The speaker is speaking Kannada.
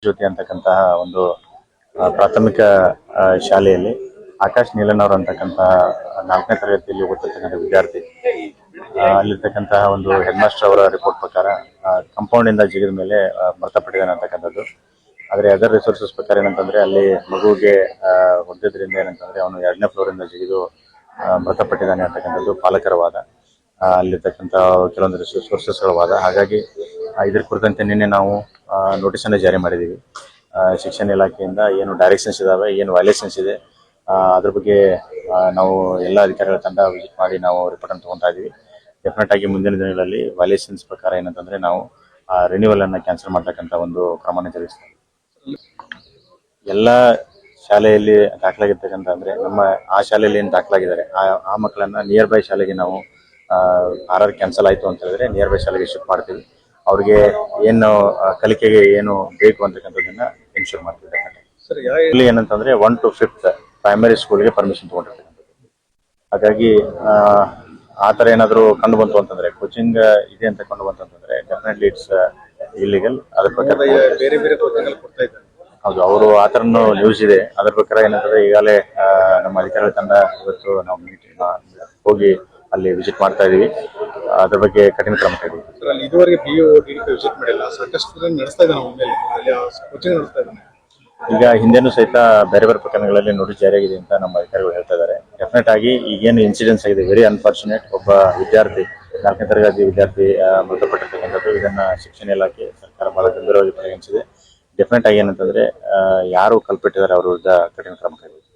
ಜ್ಯೋತಿ ಅಂತಕ್ಕಂತಹ ಒಂದು ಪ್ರಾಥಮಿಕ ಶಾಲೆಯಲ್ಲಿ ಆಕಾಶ್ ನೀಲನ್ ಅವರು ಅಂತಕ್ಕಂತಹ 4ನೇ ತರಗತಿಯಲ್ಲಿ ಓದುತ್ತಿರ್ತಕ್ಕಂಥ ವಿದ್ಯಾರ್ಥಿ ಅಲ್ಲಿರ್ತಕ್ಕಂತಹ ಒಂದು ಹೆಡ್ ಮಾಸ್ಟರ್ ಅವರ ರಿಪೋರ್ಟ್ ಪ್ರಕಾರ ಕಾಂಪೌಂಡ್ ಇಂದ ಜಿಗಿದ ಮೇಲೆ ಮೃತಪಟ್ಟಿದ್ದಾನೆ ಅಂತಕ್ಕಂಥದ್ದು. ಆದರೆ ಅದರ್ ರಿಸೋರ್ಸಸ್ ಪ್ರಕಾರ ಏನಂತಂದ್ರೆ ಅಲ್ಲಿ ಮಗುವಿಗೆ ಹೊಡೆದಿದ್ರಿಂದ ಏನಂತಂದ್ರೆ ಅವನು 2ನೇ ಫ್ಲೋರ್ ಇಂದ ಜಿಗಿದು ಮೃತಪಟ್ಟಿದ್ದಾನೆ ಅಂತಕ್ಕಂಥದ್ದು ಪಾಲಕರ ವಾದ. ಅಲ್ಲಿರ್ತಕ್ಕಂಥ ಕೆಲವೊಂದು ಸೋರ್ಸಸ್ಗಳ ವಾದ. ಹಾಗಾಗಿ ಇದ್ರ ಕುರಿತಂತೆ ನಿನ್ನೆ ನಾವು ನೋಟಿಸ್ ಅನ್ನು ಜಾರಿ ಮಾಡಿದ್ದೀವಿ. ಶಿಕ್ಷಣ ಇಲಾಖೆಯಿಂದ ಏನು ಡೈರೆಕ್ಷನ್ಸ್ ಇದಾವೆ, ಏನು ವೈಲೇಷನ್ಸ್ ಇದೆ, ಅದ್ರ ಬಗ್ಗೆ ನಾವು ಎಲ್ಲ ಅಧಿಕಾರಿಗಳ ತಂಡ ವಿಸಿಟ್ ಮಾಡಿ ನಾವು ರಿಪೋರ್ಟ್ ಅನ್ನು ತಗೊತಾ ಇದೀವಿ. ಡೆಫಿನೆಟ್ ಆಗಿ ಮುಂದಿನ ದಿನಗಳಲ್ಲಿ ವೈಲೇಷನ್ಸ್ ಪ್ರಕಾರ ಏನಂತಂದ್ರೆ ನಾವು ರಿನ್ಯೂವಲ್ ಅನ್ನ ಕ್ಯಾನ್ಸಲ್ ಮಾಡ್ತಕ್ಕಂಥ ಒಂದು ಕ್ರಮವನ್ನು ಜರುಗಿಸ್ತೀವಿ. ಎಲ್ಲ ಶಾಲೆಯಲ್ಲಿ ದಾಖಲಾಗಿರ್ತಕ್ಕಂಥ ಅಂದ್ರೆ ನಮ್ಮ ಆ ಶಾಲೆಯಲ್ಲಿ ಏನು ದಾಖಲಾಗಿದ್ದಾರೆ ಆ ಮಕ್ಕಳನ್ನ ನಿಯರ್ ಬೈ ಶಾಲೆಗೆ ನಾವು ಆರ್ ಕ್ಯಾನ್ಸಲ್ ಆಯ್ತು ಅಂತ ಹೇಳಿದ್ರೆ ನಿಯರ್ ಬೈ ಶಾಲೆಗೆ ಶಿಫ್ಟ್ ಮಾಡ್ತೀವಿ. ಅವ್ರಿಗೆ ಏನು ಕಲಿಕೆಗೆ ಏನು ಬೇಕು ಅಂತಕ್ಕಂಥದ್ದನ್ನ ಎನ್ಶೂರ್ ಮಾಡ್ತೀವಿ. ಇಲ್ಲಿ ಏನಂತಂದ್ರೆ 1 to 5th ಪ್ರೈಮರಿ ಸ್ಕೂಲ್ಗೆ ಪರ್ಮಿಷನ್ ತಗೊಂಡಿರ್ತಕ್ಕಂಥದ್ದು. ಹಾಗಾಗಿ ಆ ಥರ ಏನಾದರೂ ಕಂಡು ಬಂತು ಅಂತಂದ್ರೆ, ಕೋಚಿಂಗ್ ಇದೆ ಅಂತ ಕಂಡು ಬಂತು ಅಂತಂದ್ರೆ ಡೆಫಿನೆಟ್ಲಿ ಇಟ್ಸ್ ಇಲ್ಲಿಗಲ್. ಅದ್ರ ಪ್ರಕಾರ ಬೇರೆ ಬೇರೆ ಕೋಚಿಂಗ್ ಕೊಡ್ತಾ ಇದ್ದಾರೆ. ಹೌದು, ಅವರು ಆ ಥರನೂ ನ್ಯೂಸ್ ಇದೆ. ಅದ್ರ ಪ್ರಕಾರ ಏನಂತಂದ್ರೆ ಈಗಾಗಲೇ ನಮ್ಮ ಅಧಿಕಾರಿಗಳ ತಂಡ ಇವತ್ತು ನಾವು ಹೋಗಿ ಅಲ್ಲಿ ವಿಸಿಟ್ ಮಾಡ್ತಾ ಇದೀವಿ. ಅದ್ರ ಬಗ್ಗೆ ಕಠಿಣ ಕ್ರಮ ಕೈಗೊಳ್ತೀವಿ. ಇದುವರೆಗೆ PO ವಿಸಿಟ್ ಮಾಡಿಲ್ಲ, ಸಾಕಷ್ಟು ನಡೆಸ್ತಾ ಇದ್ದಾನೆ, ಕೋಚಿಂಗ್ ನಡೆಸ್ತಾ ಇದ್ದಾನೆ. ಈಗ ಹಿಂದೆನೂ ಸಹಿತ ಬೇರೆ ಬೇರೆ ಪ್ರಕರಣಗಳಲ್ಲಿ ನೋಟಿಸ್ ಜಾರಿಯಾಗಿದೆ ಅಂತ ನಮ್ಮ ಅಧಿಕಾರಿಗಳು ಹೇಳ್ತಾ ಇದ್ದಾರೆ. ಡೆಫಿನೆಟ್ ಆಗಿ ಈಗೇನು ಇನ್ಸಿಡೆನ್ಸ್ ಆಗಿದೆ, ವೆರಿ ಅನ್ಫಾರ್ಚುನೇಟ್. ಒಬ್ಬ ವಿದ್ಯಾರ್ಥಿ 4ನೇ ತರಗತಿ ವಿದ್ಯಾರ್ಥಿ ಮೃತಪಟ್ಟಿರ್ತಕ್ಕಂಥದ್ದು. ಇದನ್ನ ಶಿಕ್ಷಣ ಇಲಾಖೆ ಸರ್ಕಾರ ಬಹಳ ಗಂಭೀರವಾಗಿ ಪರಿಗಣಿಸಿದೆ. ಡೆಫಿನೆಟ್ ಆಗಿ ಏನಂತಂದ್ರೆ ಯಾರು ಕಲ್ಪಿಟ್ಟಿದ್ದಾರೆ ಅವ್ರ ವಿರುದ್ಧ ಕಠಿಣ ಕ್ರಮ ಕೈಗೊಳ್ಳುತ್ತೆ.